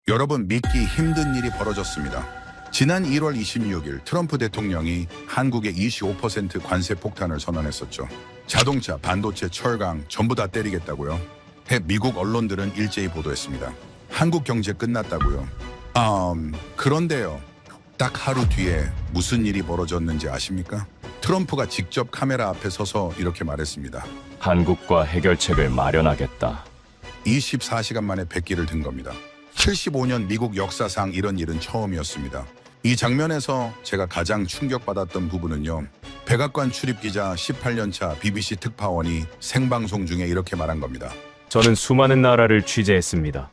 여러분, 믿기 힘든 일이 벌어졌습니다. 지난 1월 26일 트럼프 대통령이 한국에 25% 관세 폭탄을 선언했었죠. 자동차, 반도체, 철강 전부 다 때리겠다고요. 미국 언론들은 일제히 보도했습니다. 한국 경제 끝났다고요. 그런데요. 딱 하루 뒤에 무슨 일이 벌어졌는지 아십니까? 트럼프가 직접 카메라 앞에 서서 이렇게 말했습니다. 한국과 해결책을 마련하겠다. 24시간 만에 백기를 든 겁니다. 75년 미국 역사상 이런 일은 처음이었습니다. 이 장면에서 제가 가장 충격받았던 부분은요. 백악관 출입기자 18년차 BBC 특파원이 생방송 중에 이렇게 말한 겁니다. 저는 수많은 나라를 취재했습니다.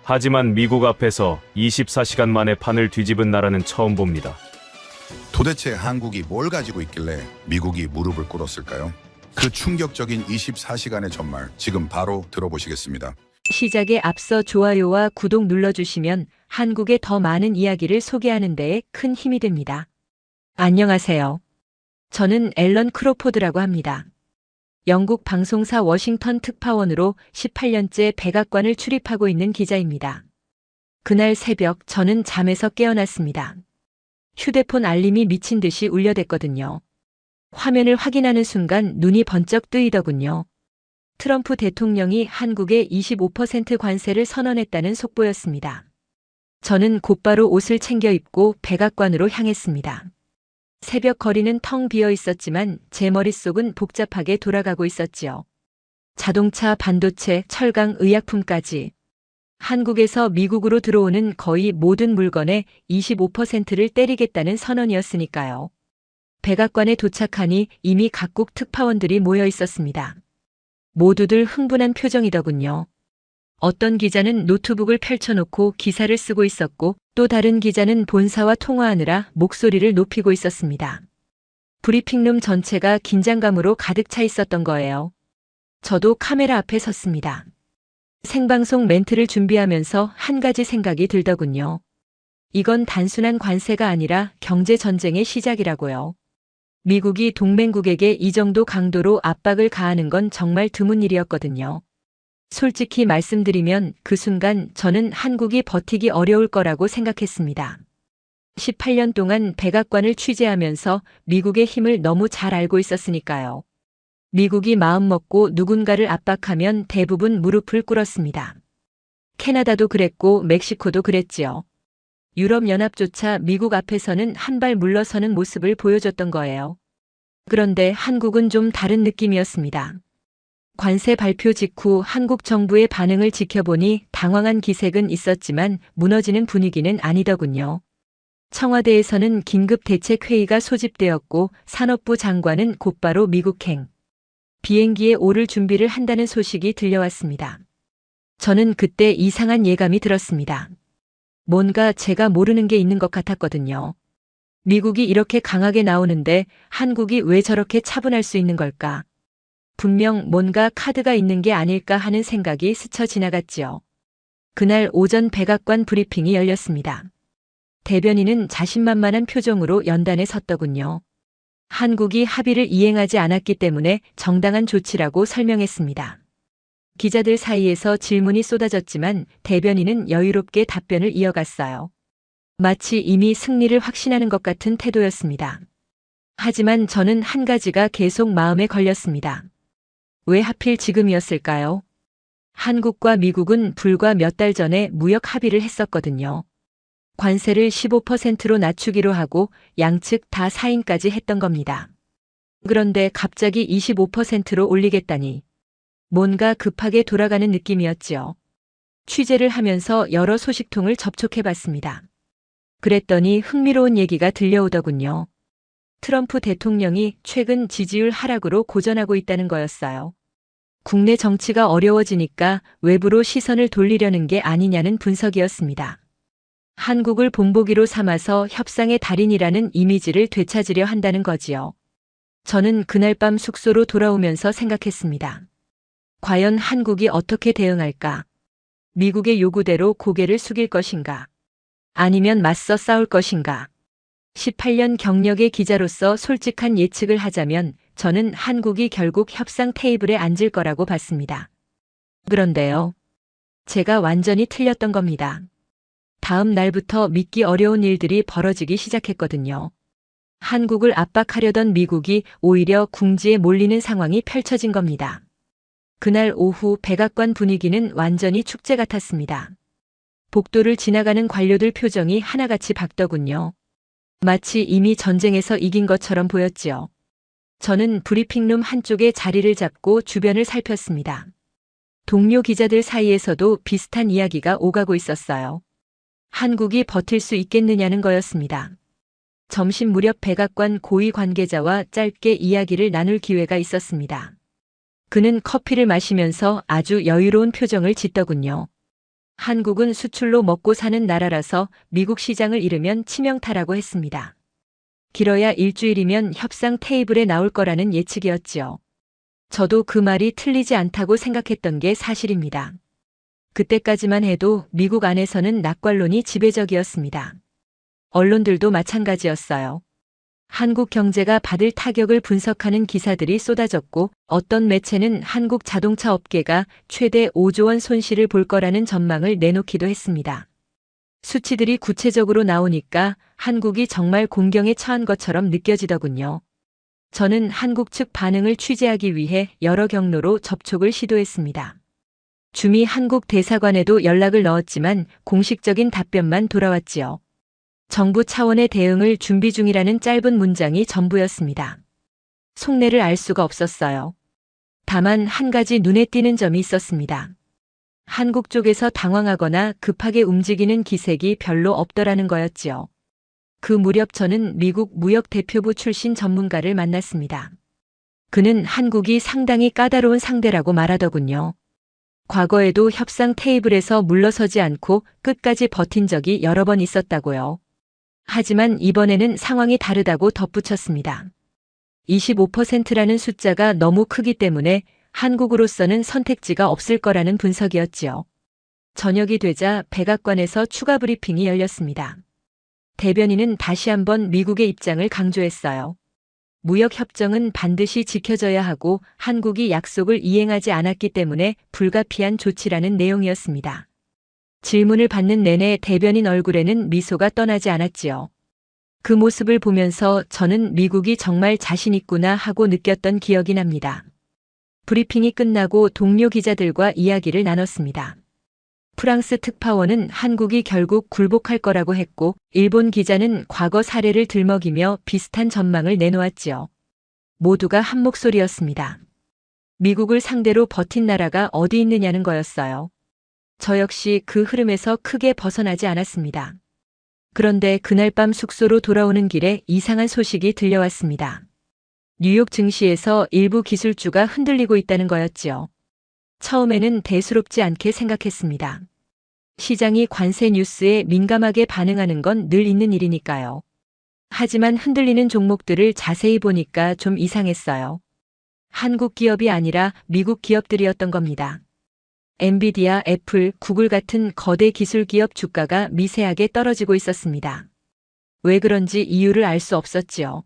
하지만 미국 앞에서 24시간 만에 판을 뒤집은 나라는 처음 봅니다. 도대체 한국이 뭘 가지고 있길래 미국이 무릎을 꿇었을까요? 그 충격적인 24시간의 전말 지금 바로 들어보시겠습니다. 시작에 앞서 좋아요와 구독 눌러주시면 한국의 더 많은 이야기를 소개하는 데에 큰 힘이 됩니다. 안녕하세요. 저는 앨런 크로포드라고 합니다. 영국 방송사 워싱턴 특파원으로 18년째 백악관을 출입하고 있는 기자입니다. 그날 새벽 저는 잠에서 깨어났습니다. 휴대폰 알림이 미친 듯이 울려댔거든요. 화면을 확인하는 순간 눈이 번쩍 뜨이더군요. 트럼프 대통령이 한국에 25% 관세를 선언했다는 속보였습니다. 저는 곧바로 옷을 챙겨 입고 백악관으로 향했습니다. 새벽 거리는 텅 비어 있었지만 제 머릿속은 복잡하게 돌아가고 있었지요. 자동차, 반도체, 철강, 의약품까지. 한국에서 미국으로 들어오는 거의 모든 물건에 25%를 때리겠다는 선언이었으니까요. 백악관에 도착하니 이미 각국 특파원들이 모여 있었습니다. 모두들 흥분한 표정이더군요. 어떤 기자는 노트북을 펼쳐놓고 기사를 쓰고 있었고 또 다른 기자는 본사와 통화하느라 목소리를 높이고 있었습니다. 브리핑룸 전체가 긴장감으로 가득 차 있었던 거예요. 저도 카메라 앞에 섰습니다. 생방송 멘트를 준비하면서 한 가지 생각이 들더군요. 이건 단순한 관세가 아니라 경제전쟁의 시작이라고요. 미국이 동맹국에게 이 정도 강도로 압박을 가하는 건 정말 드문 일이었거든요. 솔직히 말씀드리면 그 순간 저는 한국이 버티기 어려울 거라고 생각했습니다. 18년 동안 백악관을 취재하면서 미국의 힘을 너무 잘 알고 있었으니까요. 미국이 마음먹고 누군가를 압박하면 대부분 무릎을 꿇었습니다. 캐나다도 그랬고 멕시코도 그랬지요. 유럽연합조차 미국 앞에서는 한 발 물러서는 모습을 보여줬던 거예요. 그런데 한국은 좀 다른 느낌이었습니다. 관세 발표 직후 한국 정부의 반응을 지켜보니 당황한 기색은 있었지만 무너지는 분위기는 아니더군요. 청와대에서는 긴급 대책회의가 소집되었고 산업부 장관은 곧바로 미국행 비행기에 오를 준비를 한다는 소식이 들려왔습니다. 저는 그때 이상한 예감이 들었습니다. 뭔가 제가 모르는 게 있는 것 같았거든요. 미국이 이렇게 강하게 나오는데 한국이 왜 저렇게 차분할 수 있는 걸까? 분명 뭔가 카드가 있는 게 아닐까 하는 생각이 스쳐 지나갔지요. 그날 오전 백악관 브리핑이 열렸습니다. 대변인은 자신만만한 표정으로 연단에 섰더군요. 한국이 합의를 이행하지 않았기 때문에 정당한 조치라고 설명했습니다. 기자들 사이에서 질문이 쏟아졌지만 대변인은 여유롭게 답변을 이어갔어요. 마치 이미 승리를 확신하는 것 같은 태도였습니다. 하지만 저는 한 가지가 계속 마음에 걸렸습니다. 왜 하필 지금이었을까요? 한국과 미국은 불과 몇 달 전에 무역 합의를 했었거든요. 관세를 15%로 낮추기로 하고 양측 다 사인까지 했던 겁니다. 그런데 갑자기 25%로 올리겠다니. 뭔가 급하게 돌아가는 느낌이었지요. 취재를 하면서 여러 소식통을 접촉해봤습니다. 그랬더니 흥미로운 얘기가 들려오더군요. 트럼프 대통령이 최근 지지율 하락으로 고전하고 있다는 거였어요. 국내 정치가 어려워지니까 외부로 시선을 돌리려는 게 아니냐는 분석이었습니다. 한국을 본보기로 삼아서 협상의 달인이라는 이미지를 되찾으려 한다는 거지요. 저는 그날 밤 숙소로 돌아오면서 생각했습니다. 과연 한국이 어떻게 대응할까? 미국의 요구대로 고개를 숙일 것인가? 아니면 맞서 싸울 것인가? 18년 경력의 기자로서 솔직한 예측을 하자면 저는 한국이 결국 협상 테이블에 앉을 거라고 봤습니다. 그런데요. 제가 완전히 틀렸던 겁니다. 다음 날부터 믿기 어려운 일들이 벌어지기 시작했거든요. 한국을 압박하려던 미국이 오히려 궁지에 몰리는 상황이 펼쳐진 겁니다. 그날 오후 백악관 분위기는 완전히 축제 같았습니다. 복도를 지나가는 관료들 표정이 하나같이 밝더군요. 마치 이미 전쟁에서 이긴 것처럼 보였지요. 저는 브리핑룸 한쪽에 자리를 잡고 주변을 살폈습니다. 동료 기자들 사이에서도 비슷한 이야기가 오가고 있었어요. 한국이 버틸 수 있겠느냐는 거였습니다. 점심 무렵 백악관 고위 관계자와 짧게 이야기를 나눌 기회가 있었습니다. 그는 커피를 마시면서 아주 여유로운 표정을 짓더군요. 한국은 수출로 먹고 사는 나라라서 미국 시장을 잃으면 치명타라고 했습니다. 길어야 일주일이면 협상 테이블에 나올 거라는 예측이었지요. 저도 그 말이 틀리지 않다고 생각했던 게 사실입니다. 그때까지만 해도 미국 안에서는 낙관론이 지배적이었습니다. 언론들도 마찬가지였어요. 한국 경제가 받을 타격을 분석하는 기사들이 쏟아졌고 어떤 매체는 한국 자동차 업계가 최대 5조 원 손실을 볼 거라는 전망을 내놓기도 했습니다. 수치들이 구체적으로 나오니까 한국이 정말 공경에 처한 것처럼 느껴지더군요. 저는 한국 측 반응을 취재하기 위해 여러 경로로 접촉을 시도했습니다. 주미 한국 대사관에도 연락을 넣었지만 공식적인 답변만 돌아왔지요. 정부 차원의 대응을 준비 중이라는 짧은 문장이 전부였습니다. 속내를 알 수가 없었어요. 다만 한 가지 눈에 띄는 점이 있었습니다. 한국 쪽에서 당황하거나 급하게 움직이는 기색이 별로 없더라는 거였지요. 그 무렵 저는 미국 무역대표부 출신 전문가를 만났습니다. 그는 한국이 상당히 까다로운 상대라고 말하더군요. 과거에도 협상 테이블에서 물러서지 않고 끝까지 버틴 적이 여러 번 있었다고요. 하지만 이번에는 상황이 다르다고 덧붙였습니다. 25%라는 숫자가 너무 크기 때문에 한국으로서는 선택지가 없을 거라는 분석이었지요. 저녁이 되자 백악관에서 추가 브리핑이 열렸습니다. 대변인은 다시 한번 미국의 입장을 강조했어요. 무역협정은 반드시 지켜져야 하고 한국이 약속을 이행하지 않았기 때문에 불가피한 조치라는 내용이었습니다. 질문을 받는 내내 대변인 얼굴에는 미소가 떠나지 않았지요. 그 모습을 보면서 저는 미국이 정말 자신 있구나 하고 느꼈던 기억이 납니다. 브리핑이 끝나고 동료 기자들과 이야기를 나눴습니다. 프랑스 특파원은 한국이 결국 굴복할 거라고 했고 일본 기자는 과거 사례를 들먹이며 비슷한 전망을 내놓았지요. 모두가 한 목소리였습니다. 미국을 상대로 버틴 나라가 어디 있느냐는 거였어요. 저 역시 그 흐름에서 크게 벗어나지 않았습니다. 그런데 그날 밤 숙소로 돌아오는 길에 이상한 소식이 들려왔습니다. 뉴욕 증시에서 일부 기술주가 흔들리고 있다는 거였지요. 처음에는 대수롭지 않게 생각했습니다. 시장이 관세 뉴스에 민감하게 반응하는 건 늘 있는 일이니까요. 하지만 흔들리는 종목들을 자세히 보니까 좀 이상했어요. 한국 기업이 아니라 미국 기업들이었던 겁니다. 엔비디아, 애플, 구글 같은 거대 기술 기업 주가가 미세하게 떨어지고 있었습니다. 왜 그런지 이유를 알 수 없었지요.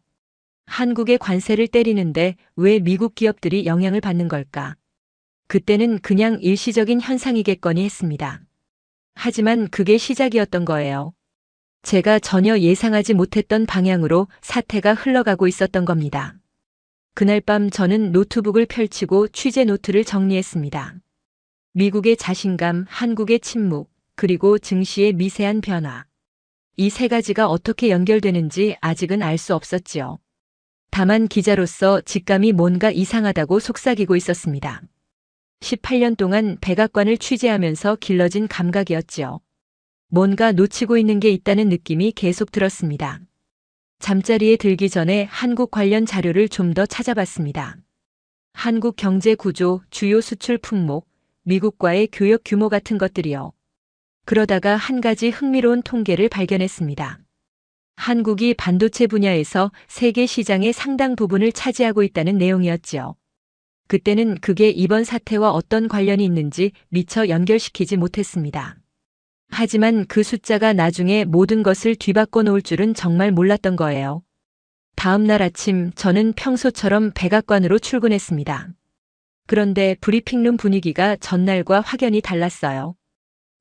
한국의 관세를 때리는데 왜 미국 기업들이 영향을 받는 걸까? 그때는 그냥 일시적인 현상이겠거니 했습니다. 하지만 그게 시작이었던 거예요. 제가 전혀 예상하지 못했던 방향으로 사태가 흘러가고 있었던 겁니다. 그날 밤 저는 노트북을 펼치고 취재 노트를 정리했습니다. 미국의 자신감, 한국의 침묵, 그리고 증시의 미세한 변화. 이 세 가지가 어떻게 연결되는지 아직은 알 수 없었지요. 다만 기자로서 직감이 뭔가 이상하다고 속삭이고 있었습니다. 18년 동안 백악관을 취재하면서 길러진 감각이었지요. 뭔가 놓치고 있는 게 있다는 느낌이 계속 들었습니다. 잠자리에 들기 전에 한국 관련 자료를 좀 더 찾아봤습니다. 한국 경제 구조, 주요 수출 품목, 미국과의 교역 규모 같은 것들이요. 그러다가 한 가지 흥미로운 통계를 발견했습니다. 한국이 반도체 분야에서 세계 시장의 상당 부분을 차지하고 있다는 내용이었지요. 그때는 그게 이번 사태와 어떤 관련이 있는지 미처 연결시키지 못했습니다. 하지만 그 숫자가 나중에 모든 것을 뒤바꿔 놓을 줄은 정말 몰랐던 거예요. 다음 날 아침 저는 평소처럼 백악관으로 출근했습니다. 그런데 브리핑룸 분위기가 전날과 확연히 달랐어요.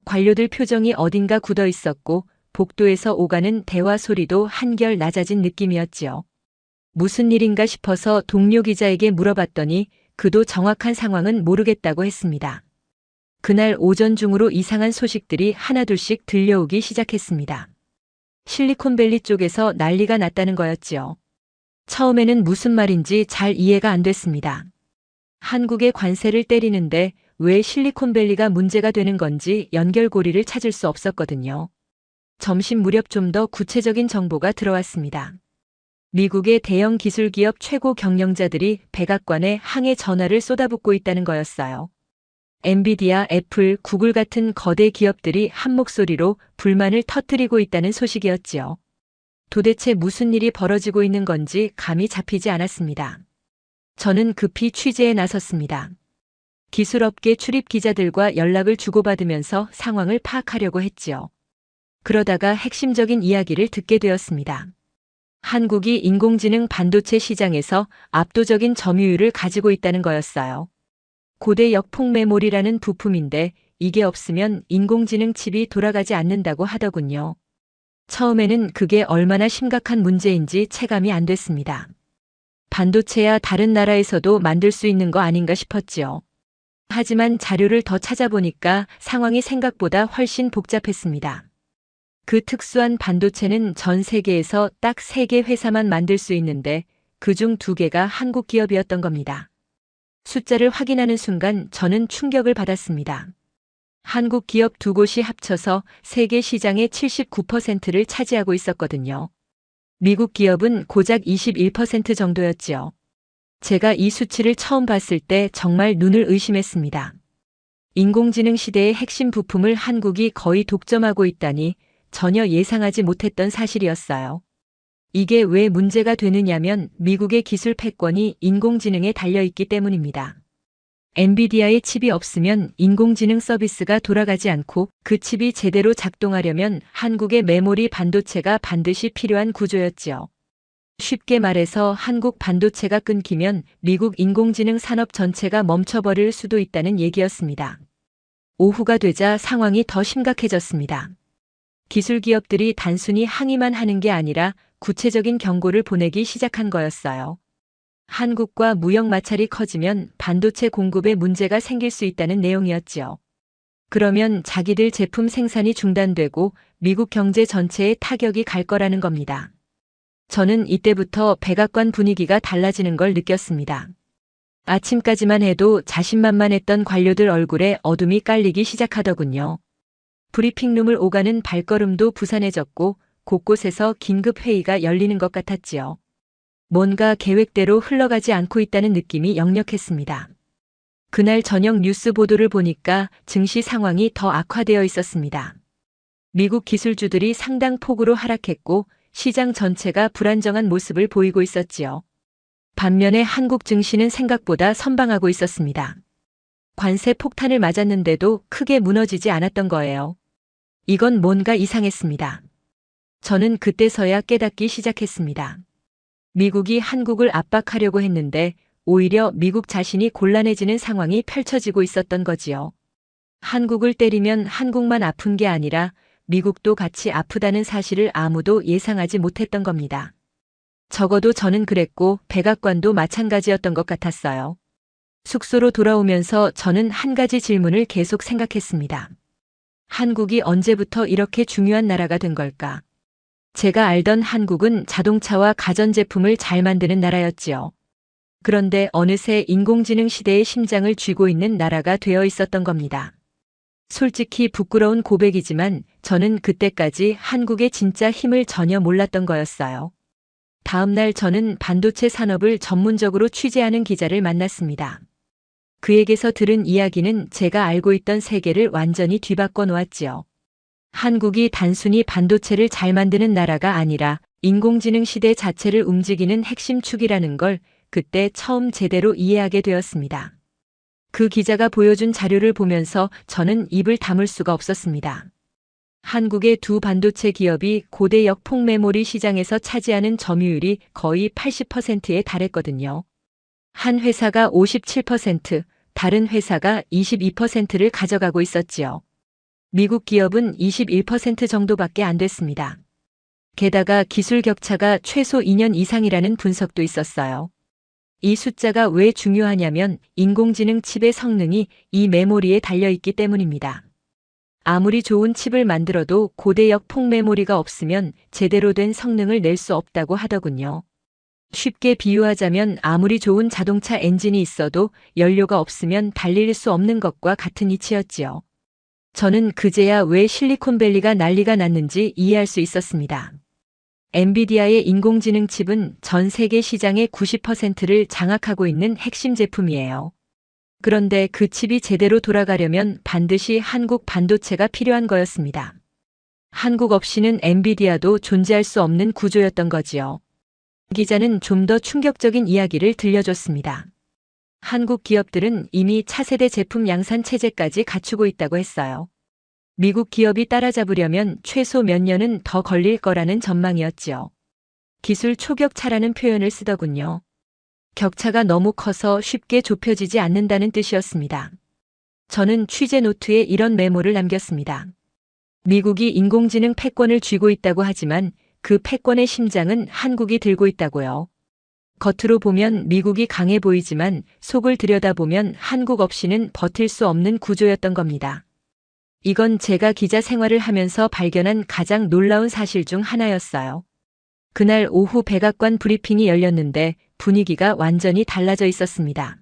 관료들 표정이 어딘가 굳어 있었고 복도에서 오가는 대화 소리도 한결 낮아진 느낌이었지요. 무슨 일인가 싶어서 동료 기자에게 물어봤더니 그도 정확한 상황은 모르겠다고 했습니다. 그날 오전 중으로 이상한 소식들이 하나둘씩 들려오기 시작했습니다. 실리콘밸리 쪽에서 난리가 났다는 거였지요. 처음에는 무슨 말인지 잘 이해가 안 됐습니다. 한국의 관세를 때리는데 왜 실리콘밸리가 문제가 되는 건지 연결고리를 찾을 수 없었거든요. 점심 무렵 좀 더 구체적인 정보가 들어왔습니다. 미국의 대형 기술기업 최고 경영자들이 백악관에 항해 전화를 쏟아붓고 있다는 거였어요. 엔비디아, 애플, 구글 같은 거대 기업들이 한 목소리로 불만을 터뜨리고 있다는 소식이었지요. 도대체 무슨 일이 벌어지고 있는 건지 감이 잡히지 않았습니다. 저는 급히 취재에 나섰습니다. 기술업계 출입 기자들과 연락을 주고받으면서 상황을 파악하려고 했지요. 그러다가 핵심적인 이야기를 듣게 되었습니다. 한국이 인공지능 반도체 시장에서 압도적인 점유율을 가지고 있다는 거였어요. 고대 역폭메모리라는 부품인데 이게 없으면 인공지능 칩이 돌아가지 않는다고 하더군요. 처음에는 그게 얼마나 심각한 문제인지 체감이 안 됐습니다. 반도체야 다른 나라에서도 만들 수 있는 거 아닌가 싶었지요. 하지만 자료를 더 찾아보니까 상황이 생각보다 훨씬 복잡했습니다. 그 특수한 반도체는 전 세계에서 딱 3개 회사만 만들 수 있는데 그중 2개가 한국 기업이었던 겁니다. 숫자를 확인하는 순간 저는 충격을 받았습니다. 한국 기업 2곳이 합쳐서 세계 시장의 79%를 차지하고 있었거든요. 미국 기업은 고작 21% 정도였지요. 제가 이 수치를 처음 봤을 때 정말 눈을 의심했습니다. 인공지능 시대의 핵심 부품을 한국이 거의 독점하고 있다니 전혀 예상하지 못했던 사실이었어요. 이게 왜 문제가 되느냐면 미국의 기술 패권이 인공지능에 달려있기 때문입니다. 엔비디아의 칩이 없으면 인공지능 서비스가 돌아가지 않고 그 칩이 제대로 작동하려면 한국의 메모리 반도체가 반드시 필요한 구조였지요. 쉽게 말해서 한국 반도체가 끊기면 미국 인공지능 산업 전체가 멈춰버릴 수도 있다는 얘기였습니다. 오후가 되자 상황이 더 심각해졌습니다. 기술 기업들이 단순히 항의만 하는 게 아니라 구체적인 경고를 보내기 시작한 거였어요. 한국과 무역 마찰이 커지면 반도체 공급에 문제가 생길 수 있다는 내용이었지요. 그러면 자기들 제품 생산이 중단되고 미국 경제 전체에 타격이 갈 거라는 겁니다. 저는 이때부터 백악관 분위기가 달라지는 걸 느꼈습니다. 아침까지만 해도 자신만만했던 관료들 얼굴에 어둠이 깔리기 시작하더군요. 브리핑룸을 오가는 발걸음도 부산해졌고 곳곳에서 긴급 회의가 열리는 것 같았지요. 뭔가 계획대로 흘러가지 않고 있다는 느낌이 역력했습니다. 그날 저녁 뉴스 보도를 보니까 증시 상황이 더 악화되어 있었습니다. 미국 기술주들이 상당 폭으로 하락했고 시장 전체가 불안정한 모습을 보이고 있었지요. 반면에 한국 증시는 생각보다 선방하고 있었습니다. 관세 폭탄을 맞았는데도 크게 무너지지 않았던 거예요. 이건 뭔가 이상했습니다. 저는 그때서야 깨닫기 시작했습니다. 미국이 한국을 압박하려고 했는데 오히려 미국 자신이 곤란해지는 상황이 펼쳐지고 있었던 거지요. 한국을 때리면 한국만 아픈 게 아니라 미국도 같이 아프다는 사실을 아무도 예상하지 못했던 겁니다. 적어도 저는 그랬고 백악관도 마찬가지였던 것 같았어요. 숙소로 돌아오면서 저는 한 가지 질문을 계속 생각했습니다. 한국이 언제부터 이렇게 중요한 나라가 된 걸까? 제가 알던 한국은 자동차와 가전제품을 잘 만드는 나라였지요. 그런데 어느새 인공지능 시대의 심장을 쥐고 있는 나라가 되어 있었던 겁니다. 솔직히 부끄러운 고백이지만 저는 그때까지 한국의 진짜 힘을 전혀 몰랐던 거였어요. 다음 날 저는 반도체 산업을 전문적으로 취재하는 기자를 만났습니다. 그에게서 들은 이야기는 제가 알고 있던 세계를 완전히 뒤바꿔 놓았지요. 한국이 단순히 반도체를 잘 만드는 나라가 아니라 인공지능 시대 자체를 움직이는 핵심 축이라는 걸 그때 처음 제대로 이해하게 되었습니다. 그 기자가 보여준 자료를 보면서 저는 입을 다물 수가 없었습니다. 한국의 두 반도체 기업이 고대 역폭 메모리 시장에서 차지하는 점유율이 거의 80%에 달했거든요. 한 회사가 57%, 다른 회사가 22%를 가져가고 있었지요. 미국 기업은 21% 정도밖에 안 됐습니다. 게다가 기술 격차가 최소 2년 이상이라는 분석도 있었어요. 이 숫자가 왜 중요하냐면 인공지능 칩의 성능이 이 메모리에 달려있기 때문입니다. 아무리 좋은 칩을 만들어도 고대역 폭메모리가 없으면 제대로 된 성능을 낼 수 없다고 하더군요. 쉽게 비유하자면 아무리 좋은 자동차 엔진이 있어도 연료가 없으면 달릴 수 없는 것과 같은 이치였지요. 저는 그제야 왜 실리콘밸리가 난리가 났는지 이해할 수 있었습니다. 엔비디아의 인공지능 칩은 전 세계 시장의 90%를 장악하고 있는 핵심 제품이에요. 그런데 그 칩이 제대로 돌아가려면 반드시 한국 반도체가 필요한 거였습니다. 한국 없이는 엔비디아도 존재할 수 없는 구조였던 거지요. 기자는 좀 더 충격적인 이야기를 들려줬습니다. 한국 기업들은 이미 차세대 제품 양산 체제까지 갖추고 있다고 했어요. 미국 기업이 따라잡으려면 최소 몇 년은 더 걸릴 거라는 전망이었지요. 기술 초격차라는 표현을 쓰더군요. 격차가 너무 커서 쉽게 좁혀지지 않는다는 뜻이었습니다. 저는 취재 노트에 이런 메모를 남겼습니다. 미국이 인공지능 패권을 쥐고 있다고 하지만 그 패권의 심장은 한국이 들고 있다고요. 겉으로 보면 미국이 강해 보이지만 속을 들여다보면 한국 없이는 버틸 수 없는 구조였던 겁니다. 이건 제가 기자 생활을 하면서 발견한 가장 놀라운 사실 중 하나였어요. 그날 오후 백악관 브리핑이 열렸는데 분위기가 완전히 달라져 있었습니다.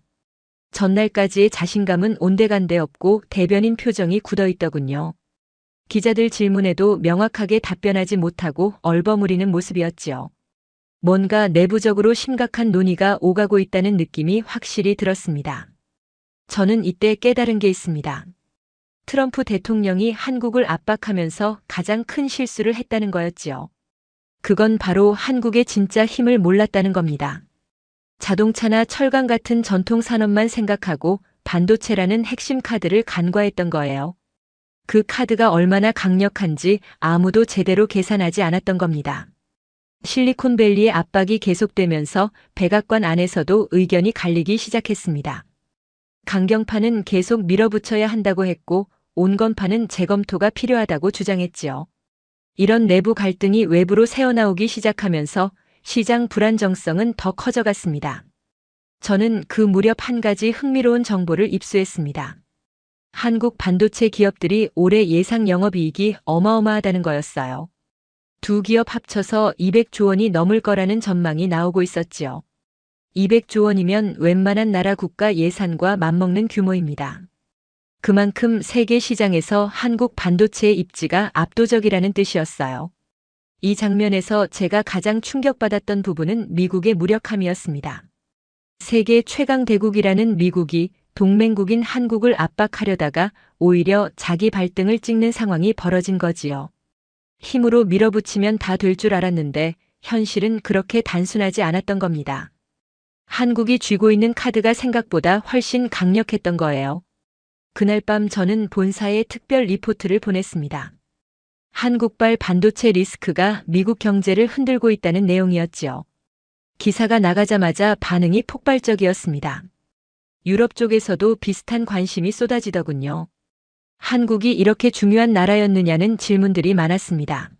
전날까지의 자신감은 온데간데 없고 대변인 표정이 굳어 있더군요. 기자들 질문에도 명확하게 답변하지 못하고 얼버무리는 모습이었지요. 뭔가 내부적으로 심각한 논의가 오가고 있다는 느낌이 확실히 들었습니다. 저는 이때 깨달은 게 있습니다. 트럼프 대통령이 한국을 압박하면서 가장 큰 실수를 했다는 거였지요. 그건 바로 한국의 진짜 힘을 몰랐다는 겁니다. 자동차나 철강 같은 전통 산업만 생각하고 반도체라는 핵심 카드를 간과했던 거예요. 그 카드가 얼마나 강력한지 아무도 제대로 계산하지 않았던 겁니다. 실리콘밸리의 압박이 계속되면서 백악관 안에서도 의견이 갈리기 시작했습니다. 강경파는 계속 밀어붙여야 한다고 했고 온건파는 재검토가 필요하다고 주장했지요. 이런 내부 갈등이 외부로 새어나오기 시작하면서 시장 불안정성은 더 커져갔습니다. 저는 그 무렵 한 가지 흥미로운 정보를 입수했습니다. 한국 반도체 기업들이 올해 예상 영업이익이 어마어마하다는 거였어요. 두 기업 합쳐서 200조 원이 넘을 거라는 전망이 나오고 있었지요. 200조 원이면 웬만한 나라 국가 예산과 맞먹는 규모입니다. 그만큼 세계 시장에서 한국 반도체의 입지가 압도적이라는 뜻이었어요. 이 장면에서 제가 가장 충격받았던 부분은 미국의 무력함이었습니다. 세계 최강 대국이라는 미국이 동맹국인 한국을 압박하려다가 오히려 자기 발등을 찍는 상황이 벌어진 거지요. 힘으로 밀어붙이면 다 될 줄 알았는데 현실은 그렇게 단순하지 않았던 겁니다. 한국이 쥐고 있는 카드가 생각보다 훨씬 강력했던 거예요. 그날 밤 저는 본사에 특별 리포트를 보냈습니다. 한국발 반도체 리스크가 미국 경제를 흔들고 있다는 내용이었지요. 기사가 나가자마자 반응이 폭발적이었습니다. 유럽 쪽에서도 비슷한 관심이 쏟아지더군요. 한국이 이렇게 중요한 나라였느냐는 질문들이 많았습니다.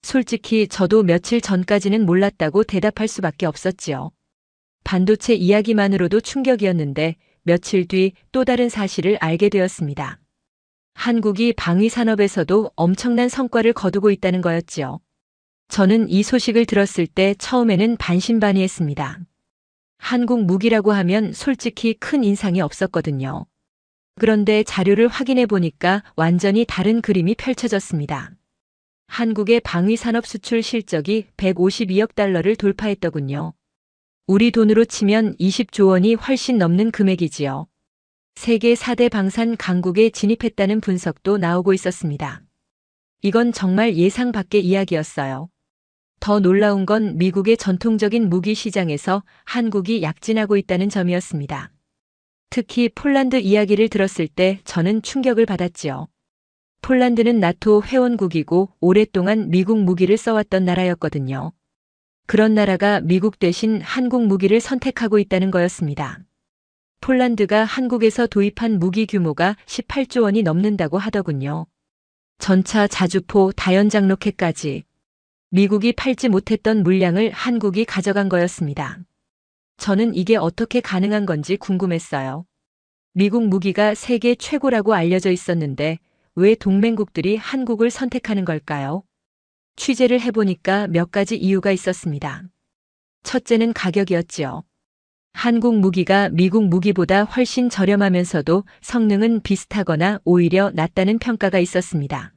솔직히 저도 며칠 전까지는 몰랐다고 대답할 수밖에 없었지요. 반도체 이야기만으로도 충격이었는데 며칠 뒤 또 다른 사실을 알게 되었습니다. 한국이 방위 산업에서도 엄청난 성과를 거두고 있다는 거였지요. 저는 이 소식을 들었을 때 처음에는 반신반의했습니다. 한국 무기라고 하면 솔직히 큰 인상이 없었거든요. 그런데 자료를 확인해 보니까 완전히 다른 그림이 펼쳐졌습니다. 한국의 방위 산업 수출 실적이 152억 달러를 돌파했더군요. 우리 돈으로 치면 20조 원이 훨씬 넘는 금액이지요. 세계 4대 방산 강국에 진입했다는 분석도 나오고 있었습니다. 이건 정말 예상 밖의 이야기였어요. 더 놀라운 건 미국의 전통적인 무기 시장에서 한국이 약진하고 있다는 점이었습니다. 특히 폴란드 이야기를 들었을 때 저는 충격을 받았지요. 폴란드는 나토 회원국이고 오랫동안 미국 무기를 써왔던 나라였거든요. 그런 나라가 미국 대신 한국 무기를 선택하고 있다는 거였습니다. 폴란드가 한국에서 도입한 무기 규모가 18조 원이 넘는다고 하더군요. 전차, 자주포, 다연장 로켓까지 미국이 팔지 못했던 물량을 한국이 가져간 거였습니다. 저는 이게 어떻게 가능한 건지 궁금했어요. 미국 무기가 세계 최고라고 알려져 있었는데 왜 동맹국들이 한국을 선택하는 걸까요? 취재를 해보니까 몇 가지 이유가 있었습니다. 첫째는 가격이었지요. 한국 무기가 미국 무기보다 훨씬 저렴하면서도 성능은 비슷하거나 오히려 낫다는 평가가 있었습니다.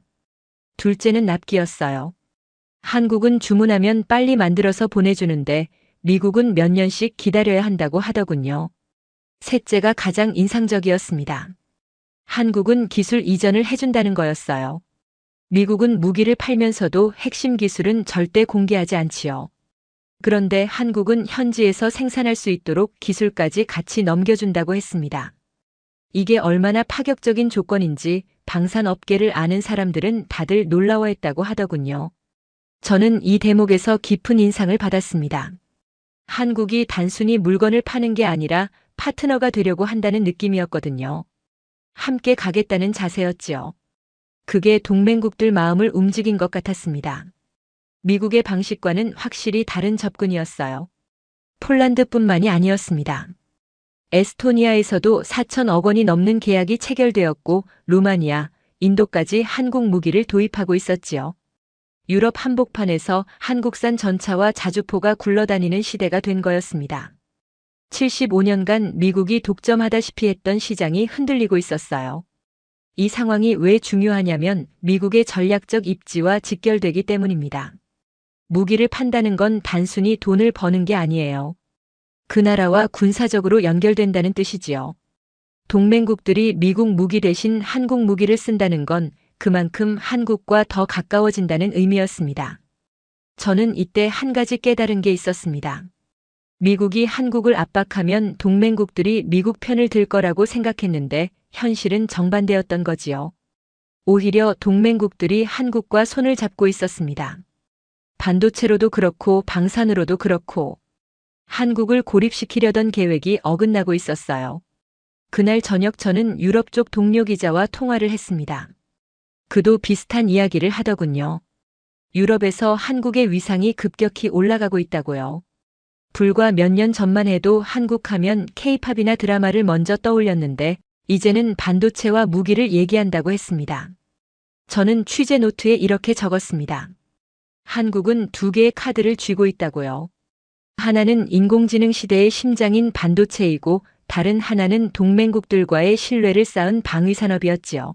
둘째는 납기였어요. 한국은 주문하면 빨리 만들어서 보내주는데 미국은 몇 년씩 기다려야 한다고 하더군요. 셋째가 가장 인상적이었습니다. 한국은 기술 이전을 해준다는 거였어요. 미국은 무기를 팔면서도 핵심 기술은 절대 공개하지 않지요. 그런데 한국은 현지에서 생산할 수 있도록 기술까지 같이 넘겨준다고 했습니다. 이게 얼마나 파격적인 조건인지 방산업계를 아는 사람들은 다들 놀라워했다고 하더군요. 저는 이 대목에서 깊은 인상을 받았습니다. 한국이 단순히 물건을 파는 게 아니라 파트너가 되려고 한다는 느낌이었거든요. 함께 가겠다는 자세였지요. 그게 동맹국들 마음을 움직인 것 같았습니다. 미국의 방식과는 확실히 다른 접근이었어요. 폴란드뿐만이 아니었습니다. 에스토니아에서도 4천억 원이 넘는 계약이 체결되었고 루마니아, 인도까지 한국 무기를 도입하고 있었지요. 유럽 한복판에서 한국산 전차와 자주포가 굴러다니는 시대가 된 거였습니다. 75년간 미국이 독점하다시피 했던 시장이 흔들리고 있었어요. 이 상황이 왜 중요하냐면 미국의 전략적 입지와 직결되기 때문입니다. 무기를 판다는 건 단순히 돈을 버는 게 아니에요. 그 나라와 군사적으로 연결된다는 뜻이지요. 동맹국들이 미국 무기 대신 한국 무기를 쓴다는 건 그만큼 한국과 더 가까워진다는 의미였습니다. 저는 이때 한 가지 깨달은 게 있었습니다. 미국이 한국을 압박하면 동맹국들이 미국 편을 들 거라고 생각했는데 현실은 정반대였던 거지요. 오히려 동맹국들이 한국과 손을 잡고 있었습니다. 반도체로도 그렇고 방산으로도 그렇고 한국을 고립시키려던 계획이 어긋나고 있었어요. 그날 저녁 저는 유럽 쪽 동료 기자와 통화를 했습니다. 그도 비슷한 이야기를 하더군요. 유럽에서 한국의 위상이 급격히 올라가고 있다고요. 불과 몇 년 전만 해도 한국 하면 K-팝이나 드라마를 먼저 떠올렸는데 이제는 반도체와 무기를 얘기한다고 했습니다. 저는 취재 노트에 이렇게 적었습니다. 한국은 두 개의 카드를 쥐고 있다고요. 하나는 인공지능 시대의 심장인 반도체이고 다른 하나는 동맹국들과의 신뢰를 쌓은 방위산업이었지요.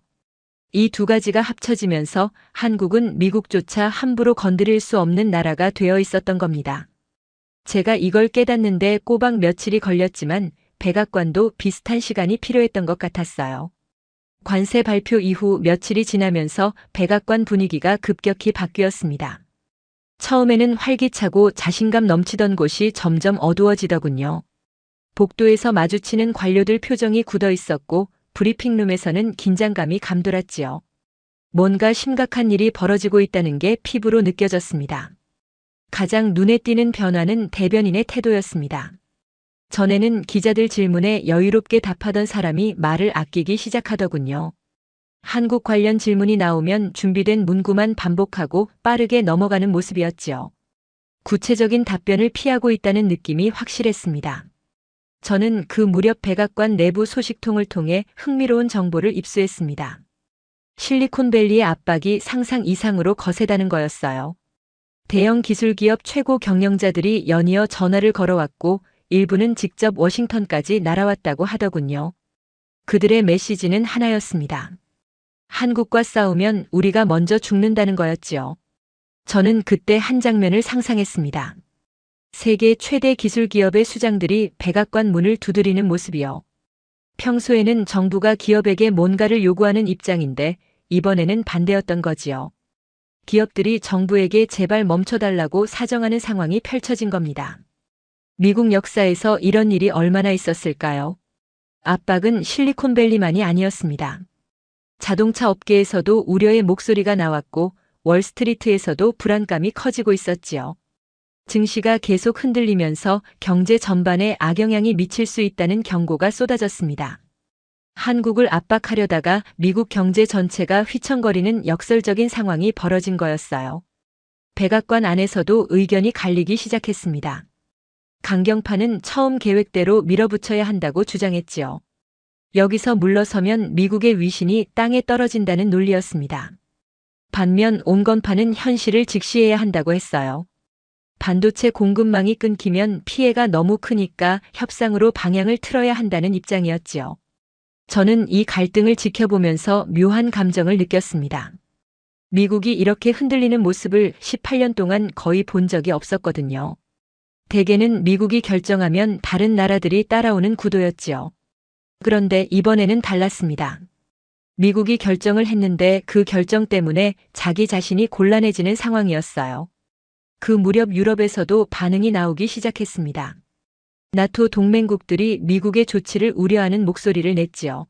이 두 가지가 합쳐지면서 한국은 미국조차 함부로 건드릴 수 없는 나라가 되어 있었던 겁니다. 제가 이걸 깨닫는데 꼬박 며칠이 걸렸지만 백악관도 비슷한 시간이 필요했던 것 같았어요. 관세 발표 이후 며칠이 지나면서 백악관 분위기가 급격히 바뀌었습니다. 처음에는 활기차고 자신감 넘치던 곳이 점점 어두워지더군요. 복도에서 마주치는 관료들 표정이 굳어 있었고 브리핑룸에서는 긴장감이 감돌았지요. 뭔가 심각한 일이 벌어지고 있다는 게 피부로 느껴졌습니다. 가장 눈에 띄는 변화는 대변인의 태도였습니다. 전에는 기자들 질문에 여유롭게 답하던 사람이 말을 아끼기 시작하더군요. 한국 관련 질문이 나오면 준비된 문구만 반복하고 빠르게 넘어가는 모습이었지요. 구체적인 답변을 피하고 있다는 느낌이 확실했습니다. 저는 그 무렵 백악관 내부 소식통을 통해 흥미로운 정보를 입수했습니다. 실리콘밸리의 압박이 상상 이상으로 거세다는 거였어요. 대형 기술기업 최고 경영자들이 연이어 전화를 걸어왔고 일부는 직접 워싱턴까지 날아왔다고 하더군요. 그들의 메시지는 하나였습니다. 한국과 싸우면 우리가 먼저 죽는다는 거였지요. 저는 그때 한 장면을 상상했습니다. 세계 최대 기술기업의 수장들이 백악관 문을 두드리는 모습이요. 평소에는 정부가 기업에게 뭔가를 요구하는 입장인데 이번에는 반대였던 거지요. 기업들이 정부에게 제발 멈춰달라고 사정하는 상황이 펼쳐진 겁니다. 미국 역사에서 이런 일이 얼마나 있었을까요? 압박은 실리콘밸리만이 아니었습니다. 자동차 업계에서도 우려의 목소리가 나왔고 월스트리트에서도 불안감이 커지고 있었지요. 증시가 계속 흔들리면서 경제 전반에 악영향이 미칠 수 있다는 경고가 쏟아졌습니다. 한국을 압박하려다가 미국 경제 전체가 휘청거리는 역설적인 상황이 벌어진 거였어요. 백악관 안에서도 의견이 갈리기 시작했습니다. 강경파는 처음 계획대로 밀어붙여야 한다고 주장했지요. 여기서 물러서면 미국의 위신이 땅에 떨어진다는 논리였습니다. 반면 온건파는 현실을 직시해야 한다고 했어요. 반도체 공급망이 끊기면 피해가 너무 크니까 협상으로 방향을 틀어야 한다는 입장이었지요. 저는 이 갈등을 지켜보면서 묘한 감정을 느꼈습니다. 미국이 이렇게 흔들리는 모습을 18년 동안 거의 본 적이 없었거든요. 대개는 미국이 결정하면 다른 나라들이 따라오는 구도였지요. 그런데 이번에는 달랐습니다. 미국이 결정을 했는데 그 결정 때문에 자기 자신이 곤란해지는 상황이었어요. 그 무렵 유럽에서도 반응이 나오기 시작했습니다. 나토 동맹국들이 미국의 조치를 우려하는 목소리를 냈지요.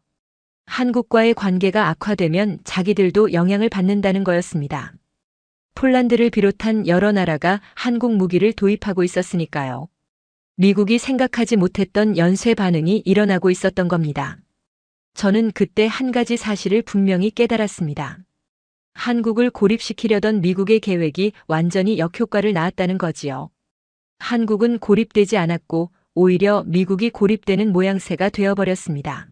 한국과의 관계가 악화되면 자기들도 영향을 받는다는 거였습니다. 폴란드를 비롯한 여러 나라가 한국 무기를 도입하고 있었으니까요. 미국이 생각하지 못했던 연쇄 반응이 일어나고 있었던 겁니다. 저는 그때 한 가지 사실을 분명히 깨달았습니다. 한국을 고립시키려던 미국의 계획이 완전히 역효과를 낳았다는 거지요. 한국은 고립되지 않았고 오히려 미국이 고립되는 모양새가 되어버렸습니다.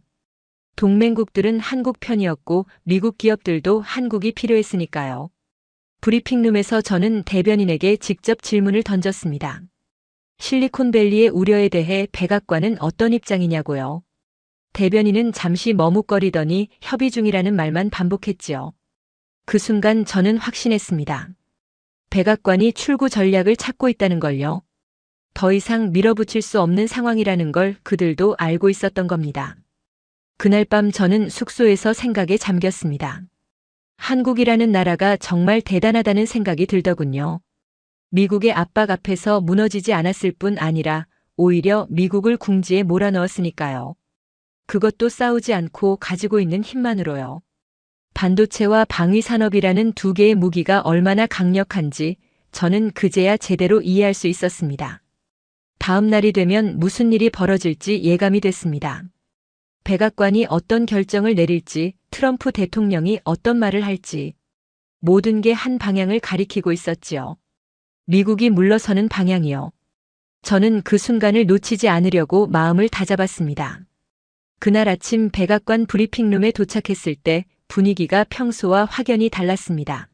동맹국들은 한국 편이었고 미국 기업들도 한국이 필요했으니까요. 브리핑룸에서 저는 대변인에게 직접 질문을 던졌습니다. 실리콘밸리의 우려에 대해 백악관은 어떤 입장이냐고요. 대변인은 잠시 머뭇거리더니 협의 중이라는 말만 반복했지요. 그 순간 저는 확신했습니다. 백악관이 출구 전략을 찾고 있다는 걸요. 더 이상 밀어붙일 수 없는 상황이라는 걸 그들도 알고 있었던 겁니다. 그날 밤 저는 숙소에서 생각에 잠겼습니다. 한국이라는 나라가 정말 대단하다는 생각이 들더군요. 미국의 압박 앞에서 무너지지 않았을 뿐 아니라 오히려 미국을 궁지에 몰아넣었으니까요. 그것도 싸우지 않고 가지고 있는 힘만으로요. 반도체와 방위산업이라는 두 개의 무기가 얼마나 강력한지 저는 그제야 제대로 이해할 수 있었습니다. 다음 날이 되면 무슨 일이 벌어질지 예감이 됐습니다. 백악관이 어떤 결정을 내릴지, 트럼프 대통령이 어떤 말을 할지, 모든 게 한 방향을 가리키고 있었지요. 미국이 물러서는 방향이요. 저는 그 순간을 놓치지 않으려고 마음을 다잡았습니다. 그날 아침 백악관 브리핑룸에 도착했을 때 분위기가 평소와 확연히 달랐습니다.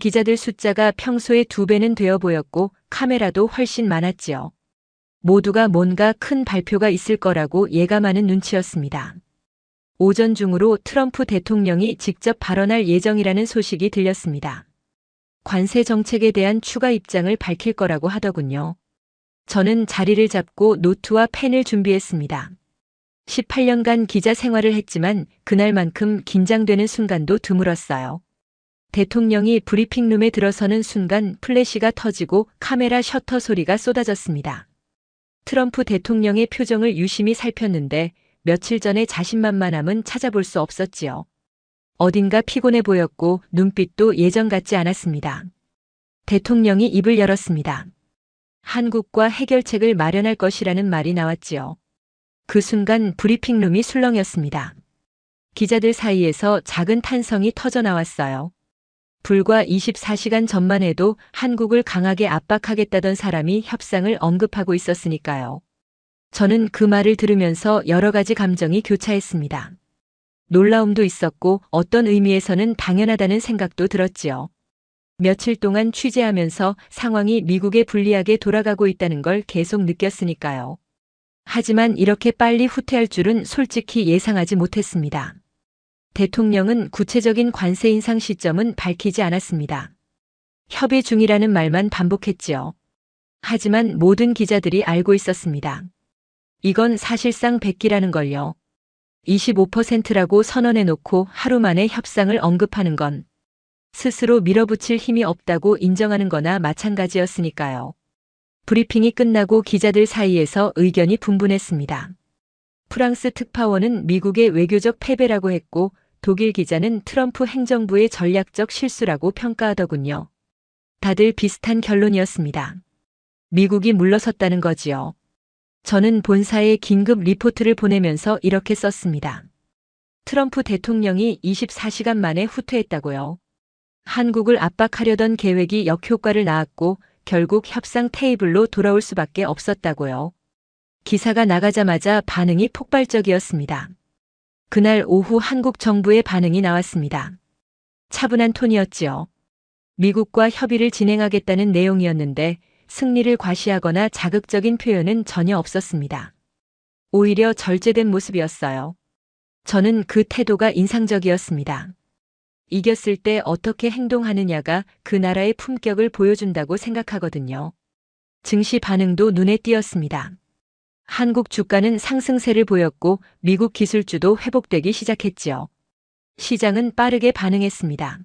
기자들 숫자가 평소의 2배는 되어 보였고 카메라도 훨씬 많았지요. 모두가 뭔가 큰 발표가 있을 거라고 예감하는 눈치였습니다. 오전 중으로 트럼프 대통령이 직접 발언할 예정이라는 소식이 들렸습니다. 관세 정책에 대한 추가 입장을 밝힐 거라고 하더군요. 저는 자리를 잡고 노트와 펜을 준비했습니다. 18년간 기자 생활을 했지만 그날만큼 긴장되는 순간도 드물었어요. 대통령이 브리핑룸에 들어서는 순간 플래시가 터지고 카메라 셔터 소리가 쏟아졌습니다. 트럼프 대통령의 표정을 유심히 살폈는데 며칠 전에 자신만만함은 찾아볼 수 없었지요. 어딘가 피곤해 보였고 눈빛도 예전 같지 않았습니다. 대통령이 입을 열었습니다. 한국과 해결책을 마련할 것이라는 말이 나왔지요. 그 순간 브리핑룸이 술렁였습니다. 기자들 사이에서 작은 탄성이 터져 나왔어요. 불과 24시간 전만 해도 한국을 강하게 압박하겠다던 사람이 협상을 언급하고 있었으니까요. 저는 그 말을 들으면서 여러 가지 감정이 교차했습니다. 놀라움도 있었고 어떤 의미에서는 당연하다는 생각도 들었지요. 며칠 동안 취재하면서 상황이 미국에 불리하게 돌아가고 있다는 걸 계속 느꼈으니까요. 하지만 이렇게 빨리 후퇴할 줄은 솔직히 예상하지 못했습니다. 대통령은 구체적인 관세 인상 시점은 밝히지 않았습니다. 협의 중이라는 말만 반복했지요. 하지만 모든 기자들이 알고 있었습니다. 이건 사실상 백기라는 걸요. 25%라고 선언해놓고 하루 만에 협상을 언급하는 건 스스로 밀어붙일 힘이 없다고 인정하는 거나 마찬가지였으니까요. 브리핑이 끝나고 기자들 사이에서 의견이 분분했습니다. 프랑스 특파원은 미국의 외교적 패배라고 했고 독일 기자는 트럼프 행정부의 전략적 실수라고 평가하더군요. 다들 비슷한 결론이었습니다. 미국이 물러섰다는 거지요. 저는 본사에 긴급 리포트를 보내면서 이렇게 썼습니다. 트럼프 대통령이 24시간 만에 후퇴했다고요. 한국을 압박하려던 계획이 역효과를 낳았고 결국 협상 테이블로 돌아올 수밖에 없었다고요. 기사가 나가자마자 반응이 폭발적이었습니다. 그날 오후 한국 정부의 반응이 나왔습니다. 차분한 톤이었지요. 미국과 협의를 진행하겠다는 내용이었는데 승리를 과시하거나 자극적인 표현은 전혀 없었습니다. 오히려 절제된 모습이었어요. 저는 그 태도가 인상적이었습니다. 이겼을 때 어떻게 행동하느냐가 그 나라의 품격을 보여준다고 생각하거든요. 증시 반응도 눈에 띄었습니다. 한국 주가는 상승세를 보였고 미국 기술주도 회복되기 시작했지요. 시장은 빠르게 반응했습니다.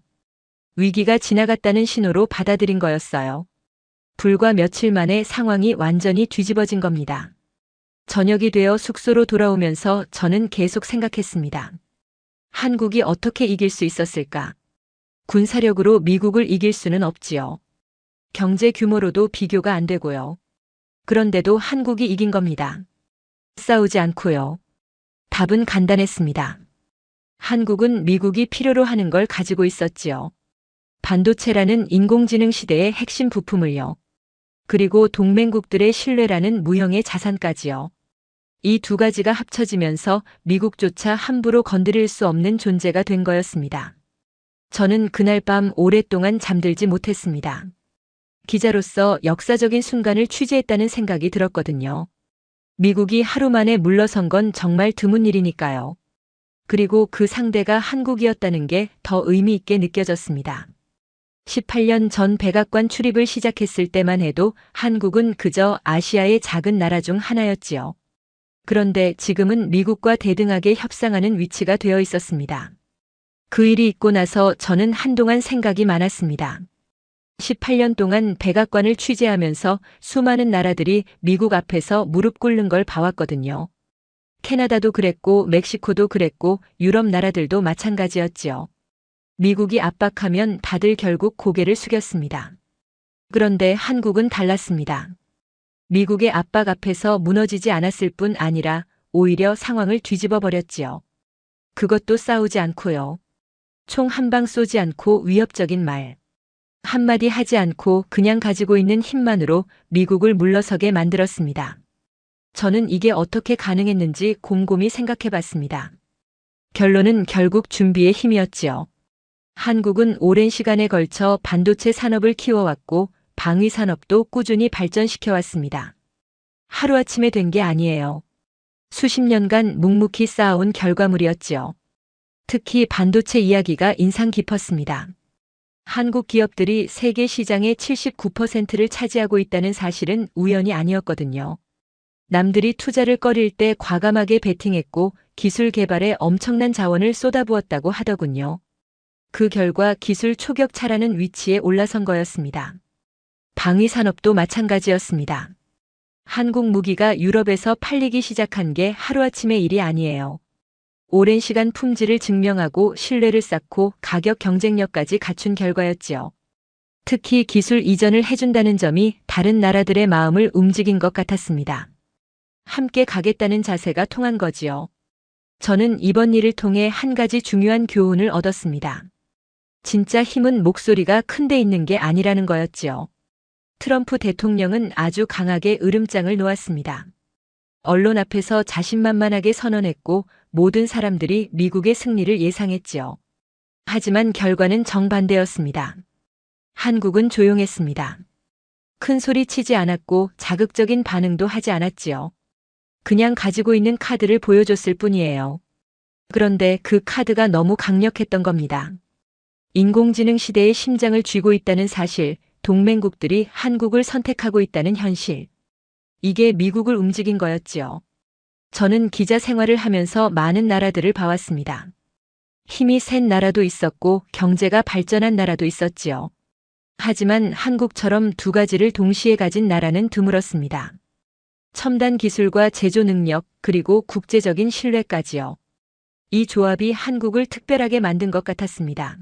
위기가 지나갔다는 신호로 받아들인 거였어요. 불과 며칠 만에 상황이 완전히 뒤집어진 겁니다. 저녁이 되어 숙소로 돌아오면서 저는 계속 생각했습니다. 한국이 어떻게 이길 수 있었을까? 군사력으로 미국을 이길 수는 없지요. 경제 규모로도 비교가 안 되고요. 그런데도 한국이 이긴 겁니다. 싸우지 않고요. 답은 간단했습니다. 한국은 미국이 필요로 하는 걸 가지고 있었지요. 반도체라는 인공지능 시대의 핵심 부품을요. 그리고 동맹국들의 신뢰라는 무형의 자산까지요. 이 두 가지가 합쳐지면서 미국조차 함부로 건드릴 수 없는 존재가 된 거였습니다. 저는 그날 밤 오랫동안 잠들지 못했습니다. 기자로서 역사적인 순간을 취재했다는 생각이 들었거든요. 미국이 하루 만에 물러선 건 정말 드문 일이니까요. 그리고 그 상대가 한국이었다는 게 더 의미 있게 느껴졌습니다. 18년 전 백악관 출입을 시작했을 때만 해도 한국은 그저 아시아의 작은 나라 중 하나였지요. 그런데 지금은 미국과 대등하게 협상하는 위치가 되어 있었습니다. 그 일이 있고 나서 저는 한동안 생각이 많았습니다. 18년 동안 백악관을 취재하면서 수많은 나라들이 미국 앞에서 무릎 꿇는 걸 봐왔거든요. 캐나다도 그랬고 멕시코도 그랬고 유럽 나라들도 마찬가지였지요. 미국이 압박하면 다들 결국 고개를 숙였습니다. 그런데 한국은 달랐습니다. 미국의 압박 앞에서 무너지지 않았을 뿐 아니라 오히려 상황을 뒤집어 버렸지요. 그것도 싸우지 않고요. 총 한 방 쏘지 않고 위협적인 말 한마디 하지 않고 그냥 가지고 있는 힘만으로 미국을 물러서게 만들었습니다. 저는 이게 어떻게 가능했는지 곰곰이 생각해 봤습니다. 결론은 결국 준비의 힘이었지요. 한국은 오랜 시간에 걸쳐 반도체 산업을 키워왔고 방위 산업도 꾸준히 발전시켜왔습니다. 하루아침에 된 게 아니에요. 수십 년간 묵묵히 쌓아온 결과물이었지요. 특히 반도체 이야기가 인상 깊었습니다. 한국 기업들이 세계 시장의 79%를 차지하고 있다는 사실은 우연이 아니었거든요. 남들이 투자를 꺼릴 때 과감하게 베팅했고 기술 개발에 엄청난 자원을 쏟아부었다고 하더군요. 그 결과 기술 초격차라는 위치에 올라선 거였습니다. 방위 산업도 마찬가지였습니다. 한국 무기가 유럽에서 팔리기 시작한 게 하루아침의 일이 아니에요. 오랜 시간 품질을 증명하고 신뢰를 쌓고 가격 경쟁력까지 갖춘 결과였지요. 특히 기술 이전을 해준다는 점이 다른 나라들의 마음을 움직인 것 같았습니다. 함께 가겠다는 자세가 통한 거지요. 저는 이번 일을 통해 한 가지 중요한 교훈을 얻었습니다. 진짜 힘은 목소리가 큰 데 있는 게 아니라는 거였지요. 트럼프 대통령은 아주 강하게 으름장을 놓았습니다. 언론 앞에서 자신만만하게 선언했고 모든 사람들이 미국의 승리를 예상했지요. 하지만 결과는 정반대였습니다. 한국은 조용했습니다. 큰 소리 치지 않았고 자극적인 반응도 하지 않았지요. 그냥 가지고 있는 카드를 보여줬을 뿐이에요. 그런데 그 카드가 너무 강력했던 겁니다. 인공지능 시대의 심장을 쥐고 있다는 사실, 동맹국들이 한국을 선택하고 있다는 현실. 이게 미국을 움직인 거였지요. 저는 기자 생활을 하면서 많은 나라들을 봐왔습니다. 힘이 센 나라도 있었고 경제가 발전한 나라도 있었지요. 하지만 한국처럼 두 가지를 동시에 가진 나라는 드물었습니다. 첨단 기술과 제조 능력, 그리고 국제적인 신뢰까지요. 이 조합이 한국을 특별하게 만든 것 같았습니다.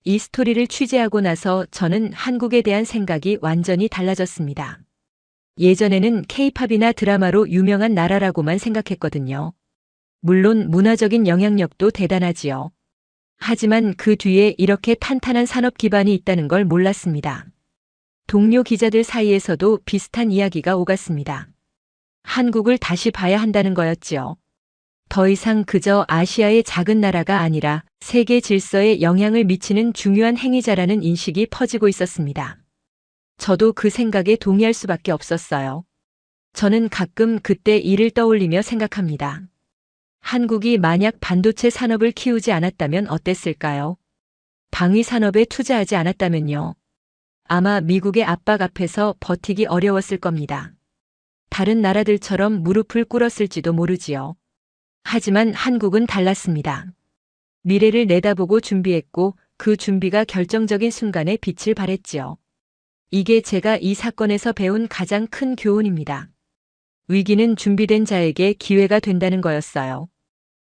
이 스토리를 취재하고 나서 저는 한국에 대한 생각이 완전히 달라졌습니다. 예전에는 K-팝이나 드라마로 유명한 나라라고만 생각했거든요. 물론 문화적인 영향력도 대단하지요. 하지만 그 뒤에 이렇게 탄탄한 산업 기반이 있다는 걸 몰랐습니다. 동료 기자들 사이에서도 비슷한 이야기가 오갔습니다. 한국을 다시 봐야 한다는 거였지요. 더 이상 그저 아시아의 작은 나라가 아니라 세계 질서에 영향을 미치는 중요한 행위자라는 인식이 퍼지고 있었습니다. 저도 그 생각에 동의할 수밖에 없었어요. 저는 가끔 그때 일을 떠올리며 생각합니다. 한국이 만약 반도체 산업을 키우지 않았다면 어땠을까요? 방위 산업에 투자하지 않았다면요. 아마 미국의 압박 앞에서 버티기 어려웠을 겁니다. 다른 나라들처럼 무릎을 꿇었을지도 모르지요. 하지만 한국은 달랐습니다. 미래를 내다보고 준비했고 그 준비가 결정적인 순간에 빛을 발했지요. 이게 제가 이 사건에서 배운 가장 큰 교훈입니다. 위기는 준비된 자에게 기회가 된다는 거였어요.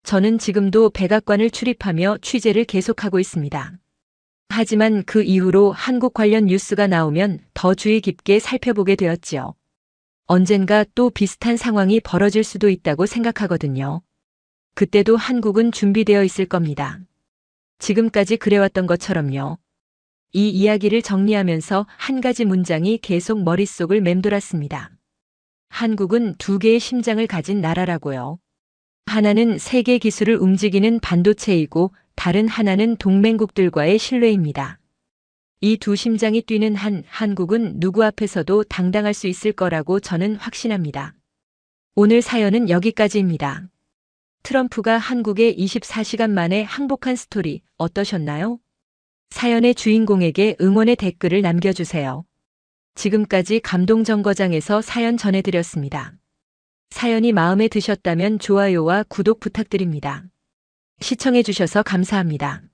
저는 지금도 백악관을 출입하며 취재를 계속하고 있습니다. 하지만 그 이후로 한국 관련 뉴스가 나오면 더 주의 깊게 살펴보게 되었지요. 언젠가 또 비슷한 상황이 벌어질 수도 있다고 생각하거든요. 그때도 한국은 준비되어 있을 겁니다. 지금까지 그래왔던 것처럼요. 이 이야기를 정리하면서 한 가지 문장이 계속 머릿속을 맴돌았습니다. 한국은 두 개의 심장을 가진 나라라고요. 하나는 세계 기술을 움직이는 반도체이고 다른 하나는 동맹국들과의 신뢰입니다. 이 두 심장이 뛰는 한국은 누구 앞에서도 당당할 수 있을 거라고 저는 확신합니다. 오늘 사연은 여기까지입니다. 트럼프가 한국에 24시간 만에 항복한 스토리 어떠셨나요? 사연의 주인공에게 응원의 댓글을 남겨주세요. 지금까지 감동정거장에서 사연 전해드렸습니다. 사연이 마음에 드셨다면 좋아요와 구독 부탁드립니다. 시청해주셔서 감사합니다.